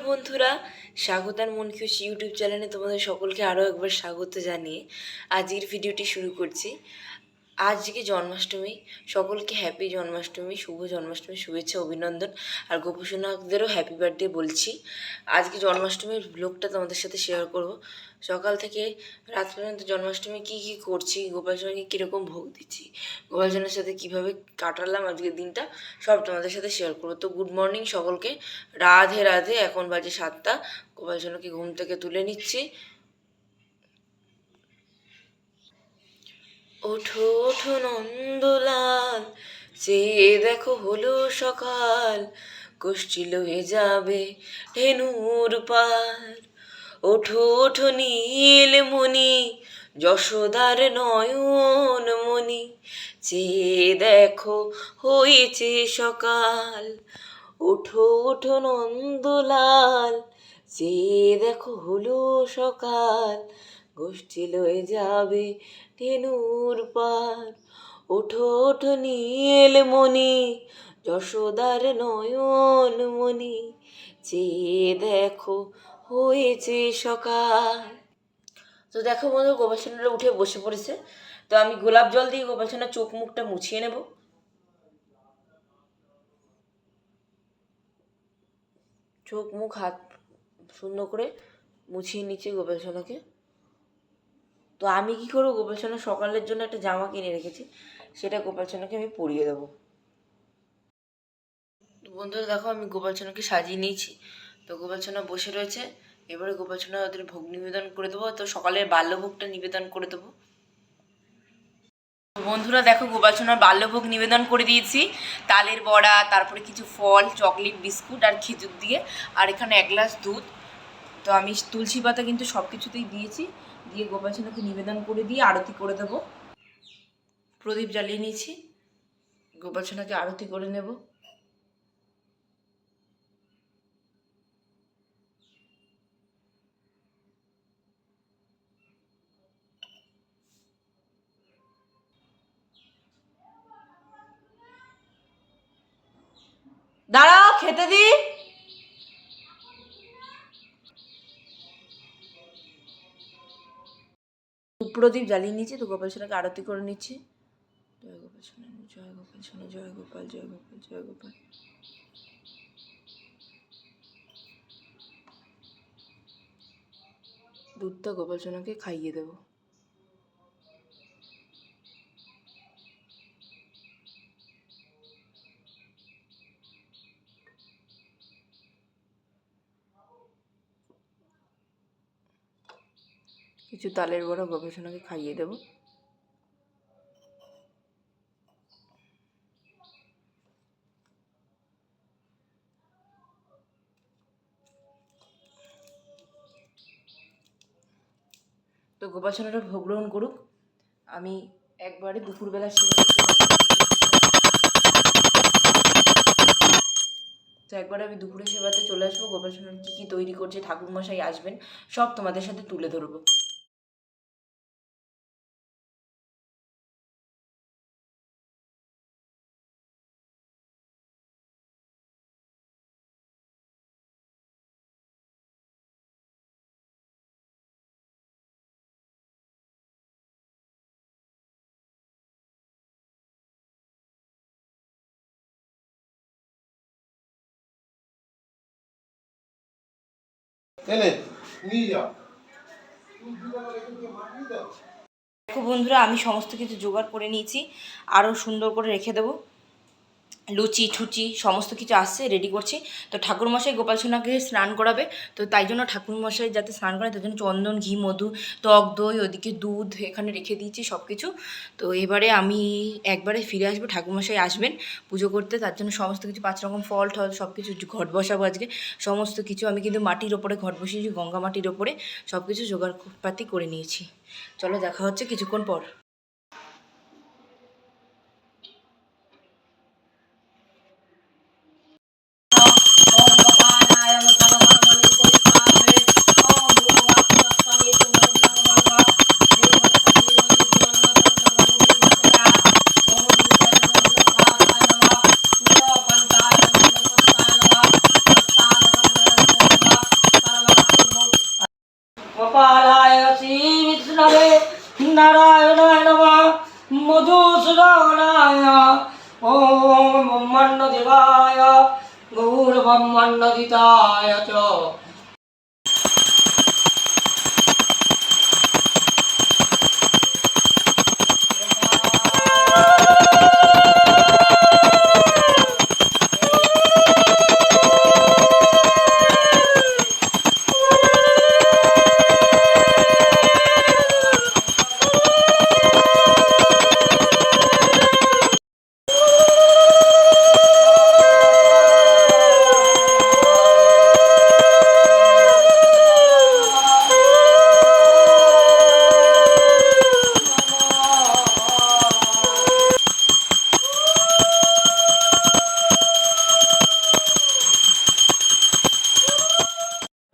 বন্ধুরা, স্বাগতার মন খুশি ইউটিউব চ্যানেলে তোমাদের সকলকে আরও একবার স্বাগত জানিয়ে আজকের ভিডিওটি শুরু করছি। আজকে জন্মাষ্টমী, সকলকে হ্যাপি জন্মাষ্টমী, শুভ জন্মাষ্টমী শুভেচ্ছা অভিনন্দন। আর গোপসোনাকদেরও হ্যাপি বার্থডে বলছি। আজকে জন্মাষ্টমীর ব্লগটা তোমাদের সাথে শেয়ার করব। সকাল থেকে রাত পর্যন্ত জন্মাষ্টমী কী কী করছি, গোপালসোনাকে কীরকম ভোগ দিচ্ছি, গোপালসোনার সাথে কীভাবে কাটালাম আজকের দিনটা, সব তোমাদের সাথে শেয়ার করবো। তো গুড মর্নিং সকলকে, রাধে রাধে। এখন বাজে 7টা। গোপালসোনাকে ঘুম থেকে তুলে নিচ্ছি। ওঠো ওঠো নন্দলাল, চেয়ে দেখো হলো সকাল, গোষ্ঠী লয়ে যাবে ধেনুর পার। ওঠো ওঠো নীলমণি, যশোদার নয়ন মণি, চেয়ে দেখো হয়েছে সকাল। ওঠো ওঠো নন্দলাল, চেয়ে দেখো হলো সকাল, গোষ্ঠী লয়ে যাবে ধেনুর পার। ওঠো ওঠো নীলমণি, যশোদার নয়ন মণি, চেয়ে দেখো হয়েছে সকাল। তো দেখো বন্ধু, গোপালসোনারা উঠে বসে পড়েছে। তো আমি গোলাপ জল দিয়ে গোপালসোনার চোখ মুখটা মুছিয়ে নেব। চোখ মুখ হাত সুন্দর করে মুছিয়ে নিচ্ছি গোপালসোনাকে। তো আমি কী করবো, গোপালসোনা সকালের জন্য একটা জামা কিনে রেখেছি, সেটা গোপালসোনাকে আমি পরিয়ে দেবো। তো বন্ধুরা দেখো, আমি গোপালসোনাকে সাজিয়ে নিয়েছি। তো গোপালসোনা বসে রয়েছে। এবারে গোপালসোনা ওদের ভোগ নিবেদন করে দেবো। তো সকালের বাল্যভোগটা নিবেদন করে দেবো। বন্ধুরা দেখো, গোপালসোনার বাল্যভোগ নিবেদন করে দিয়েছি তালের বড়া, তারপরে কিছু ফল, চকলেট, বিস্কুট আর খেজুর দিয়ে, আর এখানে 1 গ্লাস দুধ। তো আমি তুলসী পাতা কিন্তু সব কিছুতেই দিয়েছি, দিয়ে গোপালসোনাকে নিবেদন করে দিয়ে আরতি করে দেবো। প্রদীপ জ্বালিয়ে নিয়েছি, গোপালসোনাকে আরতি করে নেব। দাঁড়াও, খেতে দি। প্রদীপ জ্বালিয়ে নিয়েছি, তো গোপালসোনাকে আরতি করে নিচ্ছি। জয় গোপাল সোনা, জয় গোপাল সোনা, জয় গোপাল, জয় গোপাল, জয় গোপাল। দুধটা গোপালসোনাকে খাইয়ে দেবো। কিছু তালের বড়া গোপালসোনাকে খাইয়ে দেবো। তো গোপালসোনাটা ভোগ গ্রহণ করুক। আমি একবারে দুপুরবেলা আমি দুপুরে সেবাতে চলে আসবো। গোপালসোনার কী কী তৈরি করছে, ঠাকুরমশাই আসবেন, সব তোমাদের সাথে তুলে ধরবো। দেখো বন্ধুরা, আমি সমস্ত কিছু জোগাড় করে নিয়েছি, আরও সুন্দর করে রেখে দেবো। লুচি ঠুচি সমস্ত কিছু আসছে, রেডি করছি। তো ঠাকুরমশাই গোপালসোনাকে স্নান করাবে, তো তাই জন্য ঠাকুরমশাই যাতে স্নান করে তার জন্য চন্দন, ঘি, মধু, টক দই, ওদিকে দুধ এখানে রেখে দিয়েছি সব কিছু। তো এবারে আমি একবারে ফিরে আসবো, ঠাকুরমশাই আসবেন পুজো করতে, তার জন্য সমস্ত কিছু 5 রকম ফল টল সব কিছু ঘট বসাবো আজকে। সমস্ত কিছু আমি কিন্তু মাটির ওপরে ঘট বসিয়েছি, গঙ্গা মাটির ওপরে সব কিছু জোগাড়পাতি করে নিয়েছি। চলো দেখা হচ্ছে কিছুক্ষণ পর। নারায়ণায় নমঃ মধুসূদনায় ওম ব্রহ্মণ্যদেবায় গৌরব্রহ্মণ্যদিতায় চ।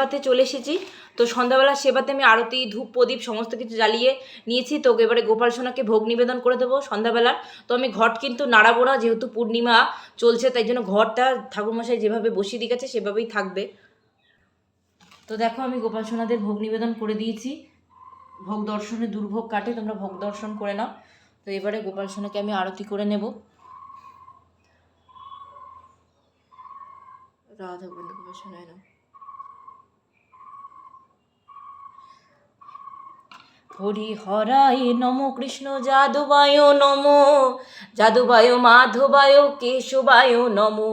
সেবাতে চলে এসেছি। তো সন্ধ্যাবেলা সেবাতে আমি আরতি ধূপ প্রদীপ সমস্ত কিছু জ্বালিয়ে নিয়েছি। তো এবারে গোপাল সোনাকে ভোগ নিবেদন করে দেবো সন্ধ্যাবেলার। তো আমি ঘট কিন্তু নাড়াবো না, যেহেতু পূর্ণিমা চলছে, তাই জন্য ঘরটা ঠাকুরমশাই যেভাবে বসিয়ে দিয়ে গেছে সেভাবেই থাকবে। তো দেখো আমি গোপাল সোনাদের ভোগ নিবেদন করে দিয়েছি। ভোগ দর্শনে দুর্ভোগ কাটে, তোমরা ভোগ দর্শন করে নাও। তো এবারে গোপাল সোনাকে আমি আরতি করে নেব। রাধা গোবিন্দ গোপাল সোনায় নাও। হরি হরায় নমো কৃষ্ণ যাদবায় নমো, যাদবায় মাধবায় কেশবায় নমো,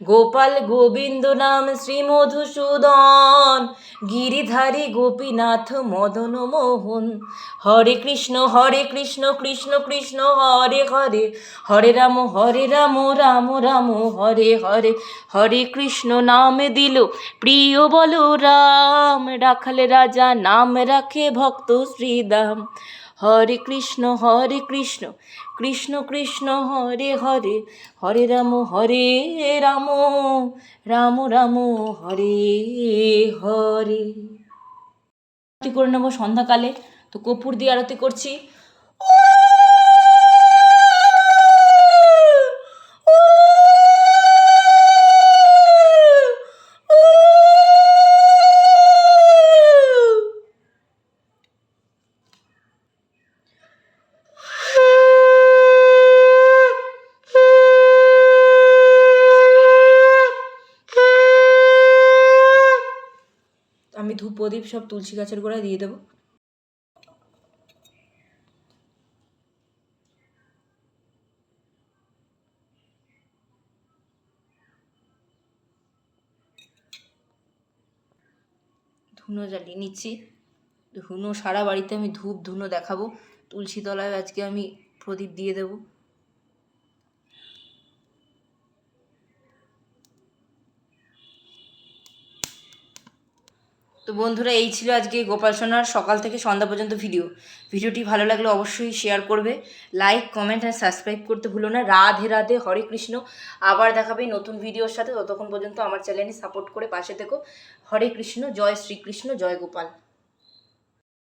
গোপাল গোবিন্দ নাম শ্রী মধুসূদন, গিরিধারী গোপীনাথ মদন মোহন। হরে কৃষ্ণ কৃষ্ণ কৃষ্ণ হরে হরে, হরে রাম রাম রাম হরে হরে। হরে কৃষ্ণ নাম দিল প্রিয় বলো রাম, রাখাল রাজা নাম রাখে ভক্ত শ্রীদাম। হরে কৃষ্ণ কৃষ্ণ কৃষ্ণ হরে হরে, হরে রাম রাম রাম রাম হরে হরে। আরতি করে নেবো সন্ধ্যাকালে। তো কর্পূর দিয়ে আরতি করছি। আমি ধূপ প্রদীপ সব তুলসী গাছের গোড়ায় দিয়ে দেবো। ধুনো জ্বালিয়ে নিচ্ছি। ধুনো সারা বাড়িতে আমি ধূপ ধুনো দেখাবো। তুলসী তলায় আজকে আমি প্রদীপ দিয়ে দেবো। তো বন্ধুরা, এই ছিল আজকে গোপাল সোনার সকাল থেকে সন্ধ্যা পর্যন্ত ভিডিওটি ভালো লাগলে অবশ্যই শেয়ার করবে, লাইক কমেন্ট আর সাবস্ক্রাইব করতে ভুলো না। রাধে রাধে, হরে কৃষ্ণ। আবার দেখাবে নতুন ভিডিওর সাথে। ততক্ষণ পর্যন্ত আমার চ্যানেলে সাপোর্ট করে পাশে থেকো। হরে কৃষ্ণ, জয় শ্রীকৃষ্ণ, জয় গোপাল।